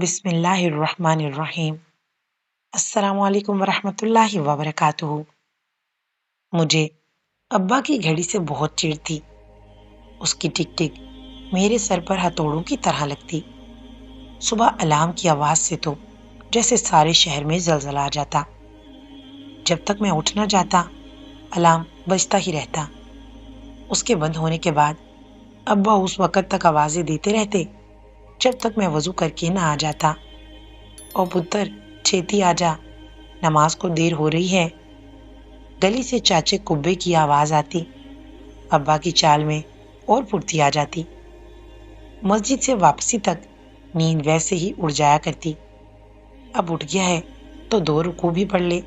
بسم اللہ الرحمن الرحیم۔ السلام علیکم ورحمۃ اللہ وبرکاتہ۔ مجھے ابا کی گھڑی سے بہت چڑ تھی۔ اس کی ٹک ٹک میرے سر پر ہتھوڑوں کی طرح لگتی۔ صبح الارم کی آواز سے تو جیسے سارے شہر میں زلزلہ آ جاتا۔ جب تک میں اٹھ نہ جاتا الارم بجتا ہی رہتا۔ اس کے بند ہونے کے بعد ابا اس وقت تک آوازیں دیتے رہتے جب تک میں وضو کر کے نہ آ جاتا۔ او پتر چھیتی آ جا، نماز کو دیر ہو رہی ہے۔ گلی سے چاچے کبے کی آواز آتی۔ ابا کی چال میں اور پھرتی آ جاتی۔ مسجد سے واپسی تک نیند ویسے ہی اڑ جایا کرتی۔ اب اٹھ گیا ہے تو 2 رکوع بھی پڑھ لے۔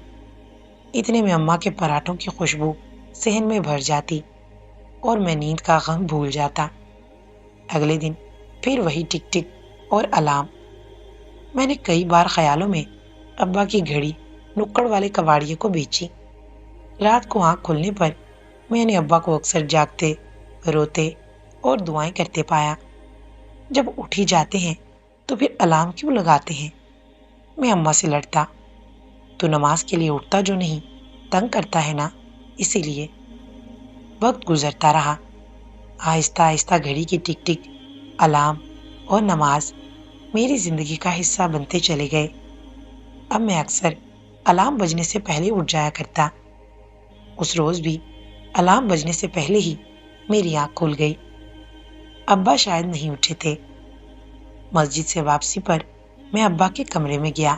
اتنے میں اماں کے پراٹھوں کی خوشبو صحن میں بھر جاتی اور میں نیند کا غم بھول جاتا۔ اگلے دن پھر وہی ٹک ٹک اور الارم۔ میں نے کئی بار خیالوں میں ابا کی گھڑی نکڑ والے کباڑیے کو بیچی۔ رات کو آنکھ کھلنے پر میں نے ابا کو اکثر جاگتے، روتے اور دعائیں کرتے پایا۔ جب اٹھ ہی جاتے ہیں تو پھر الارم کیوں لگاتے ہیں؟ میں اماں سے لڑتا، تو نماز کے لیے اٹھتا جو نہیں، تنگ کرتا ہے نا، اسی لیے۔ وقت گزرتا رہا۔ آہستہ آہستہ گھڑی کی ٹک ٹک، الارم اور نماز میری زندگی کا حصہ بنتے چلے گئے۔ اب میں اکثر الارم بجنے سے پہلے اٹھ جایا کرتا۔ اس روز بھی الارم بجنے سے پہلے ہی میری آنکھ کھل گئی۔ ابا شاید نہیں اٹھے تھے۔ مسجد سے واپسی پر میں ابا کے کمرے میں گیا۔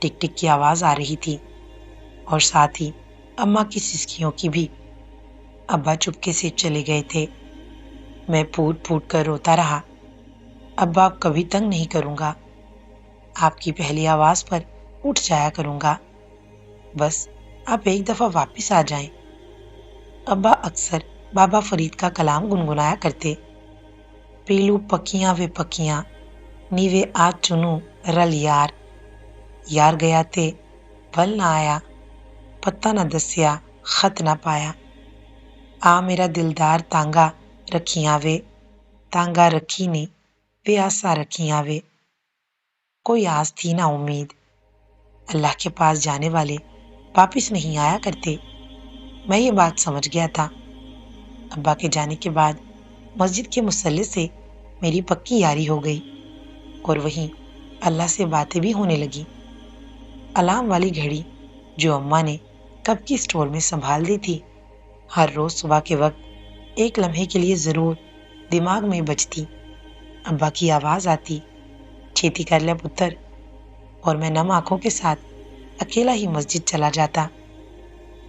ٹک ٹک کی آواز آ رہی تھی اور ساتھ ہی اماں کی سسکیوں کی بھی۔ ابا چپکے سے چلے گئے تھے۔ میں پھوٹ پھوٹ کر روتا رہا۔ ابا اب کبھی تنگ نہیں کروں گا، آپ کی پہلی آواز پر اٹھ جایا کروں گا، بس آپ ایک دفعہ واپس آ جائیں۔ ابا اکثر بابا فرید کا کلام گنگنایا کرتے۔ پیلو پکیاں وے پکیاں، نیوے آج چنو رل یار، یار گیا تے بھل نہ آیا، پتہ نہ دسیا خط نہ پایا، آ میرا دلدار تانگا رکھیاں وے، تانگا رکھی نے وے آسا رکھیاں وے۔ کوئی آس تھی نہ امید، اللہ کے پاس جانے والے واپس نہیں آیا کرتے۔ میں یہ بات سمجھ گیا تھا۔ ابا کے جانے کے بعد مسجد کے مصلی سے میری پکی یاری ہو گئی اور وہیں اللہ سے باتیں بھی ہونے لگی۔ الارم والی گھڑی جو اماں نے کب کی سٹور میں سنبھال دی تھی، ہر روز صبح کے وقت ایک لمحے کے لیے ضرور دماغ میں بجتی۔ ابا کی آواز آتی، چھیتی کر لے پتر، اور میں نم آنکھوں کے ساتھ اکیلا ہی مسجد چلا جاتا۔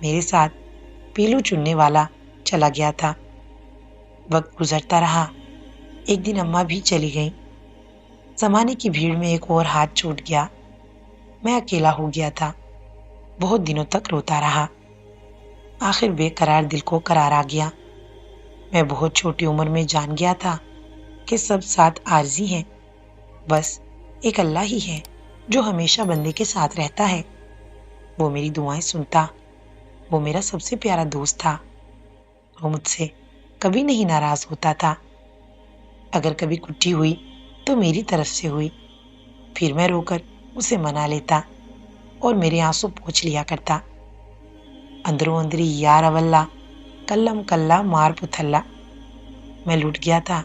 میرے ساتھ پیلو چننے والا چلا گیا تھا۔ وقت گزرتا رہا۔ ایک دن اماں بھی چلی گئیں۔ زمانے کی بھیڑ میں ایک اور ہاتھ چھوٹ گیا۔ میں اکیلا ہو گیا تھا۔ بہت دنوں تک روتا رہا۔ آخر بے قرار دل کو قرار آ گیا۔ میں بہت چھوٹی عمر میں جان گیا تھا کہ سب ساتھ عارضی ہیں، بس ایک اللہ ہی ہے جو ہمیشہ بندے کے ساتھ رہتا ہے۔ وہ میری دعائیں سنتا، وہ میرا سب سے پیارا دوست تھا۔ وہ مجھ سے کبھی نہیں ناراض ہوتا تھا۔ اگر کبھی کٹھی ہوئی تو میری طرف سے ہوئی، پھر میں رو کر اسے منا لیتا اور میرے آنسو پوچھ لیا کرتا۔ اندروں اندری یار اولا کلم کلا مار پتھلا۔ میں لٹ گیا تھا،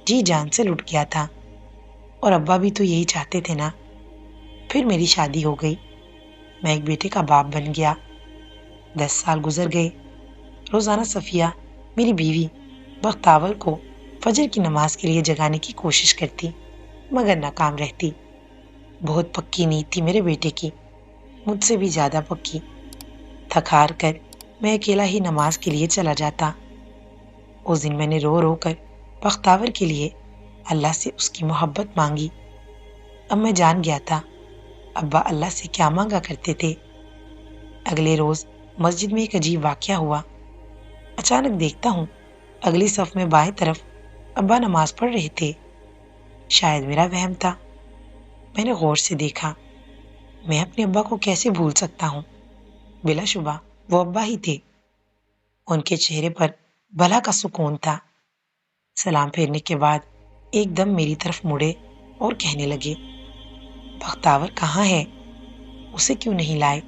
جی جان سے لٹ گیا تھا، اور ابا بھی تو یہی چاہتے تھے نا۔ پھر میری شادی ہو گئی، میں ایک بیٹے کا باپ بن گیا۔ 10 سال گزر گئے۔ روزانہ صفیہ میری بیوی بختاور کو فجر کی نماز کے لیے جگانے کی کوشش کرتی مگر ناکام رہتی۔ بہت پکی نیند تھی میرے بیٹے کی، مجھ سے بھی زیادہ پکی۔ تھک ہار کر میں اکیلا ہی نماز کے لیے چلا جاتا۔ اس دن میں نے رو رو کر بختاور کے لیے اللہ سے اس کی محبت مانگی۔ اب میں جان گیا تھا ابا اللہ سے کیا مانگا کرتے تھے۔ اگلے روز مسجد میں ایک عجیب واقعہ ہوا۔ اچانک دیکھتا ہوں اگلی صف میں بائیں طرف ابا نماز پڑھ رہے تھے۔ شاید میرا وہم تھا۔ میں نے غور سے دیکھا۔ میں اپنے ابا کو کیسے بھول سکتا ہوں؟ بلا شبہ وہ ابا ہی تھے۔ ان کے چہرے پر بھلا کا سکون تھا۔ سلام پھیرنے کے بعد ایک دم میری طرف مڑے اور کہنے لگے، بختاور کہاں ہے؟ اسے کیوں نہیں لائے؟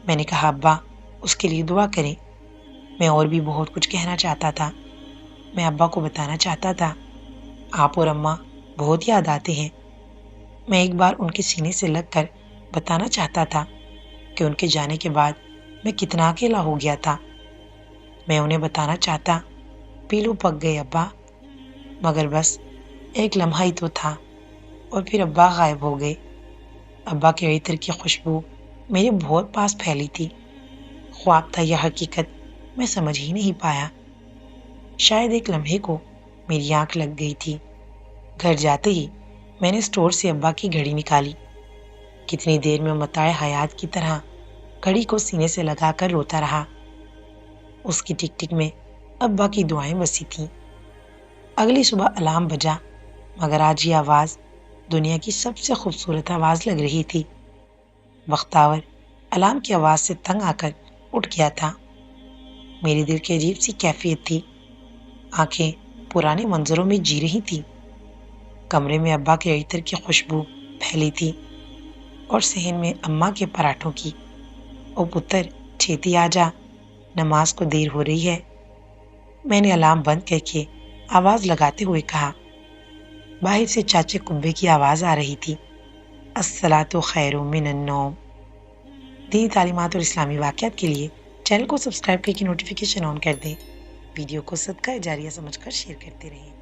میں نے کہا ابا اس کے لیے دعا کریں۔ میں اور بھی بہت کچھ کہنا چاہتا تھا۔ میں ابا کو بتانا چاہتا تھا آپ اور اماں بہت یاد آتے ہیں۔ میں ایک بار ان کے سینے سے لگ کر بتانا چاہتا تھا کہ ان کے جانے کے بعد میں کتنا اکیلا ہو گیا تھا۔ میں انہیں بتانا چاہتا پیلو پک گئے ابا، مگر بس ایک لمحہ ہی تو تھا اور پھر ابا غائب ہو گئے۔ ابا کے عطر کی خوشبو میرے بہت پاس پھیلی تھی۔ خواب تھا یا حقیقت میں سمجھ ہی نہیں پایا۔ شاید ایک لمحے کو میری آنکھ لگ گئی تھی۔ گھر جاتے ہی میں نے اسٹور سے ابا کی گھڑی نکالی۔ کتنی دیر میں متاع حیات کی طرح گھڑی کو سینے سے لگا کر روتا رہا۔ اس کی ٹک ٹک میں ابا کی دعائیں بسی تھیں۔ اگلی صبح الارم بجا، مگر آج یہ آواز دنیا کی سب سے خوبصورت آواز لگ رہی تھی۔ بختاور الارم کی آواز سے تنگ آ کر اٹھ گیا تھا۔ میرے دل کی عجیب سی کیفیت تھی۔ آنکھیں پرانے منظروں میں جی رہی تھی۔ کمرے میں ابا کے عطر کی خوشبو پھیلی تھی اور صحن میں اماں کے پراٹھوں کی۔ او پتر چھیتی آ جا، نماز کو دیر ہو رہی ہے۔ میں نے الارم بند کر کے آواز لگاتے ہوئے کہا۔ باہر سے چاچے کبے کی آواز آ رہی تھی، الصلاۃ خیر من النوم۔ دینی تعلیمات اور اسلامی واقعات کے لیے چینل کو سبسکرائب کر کے نوٹیفیکیشن آن کر دیں۔ ویڈیو کو صدقہ جاریہ سمجھ کر شیئر کرتے رہیں۔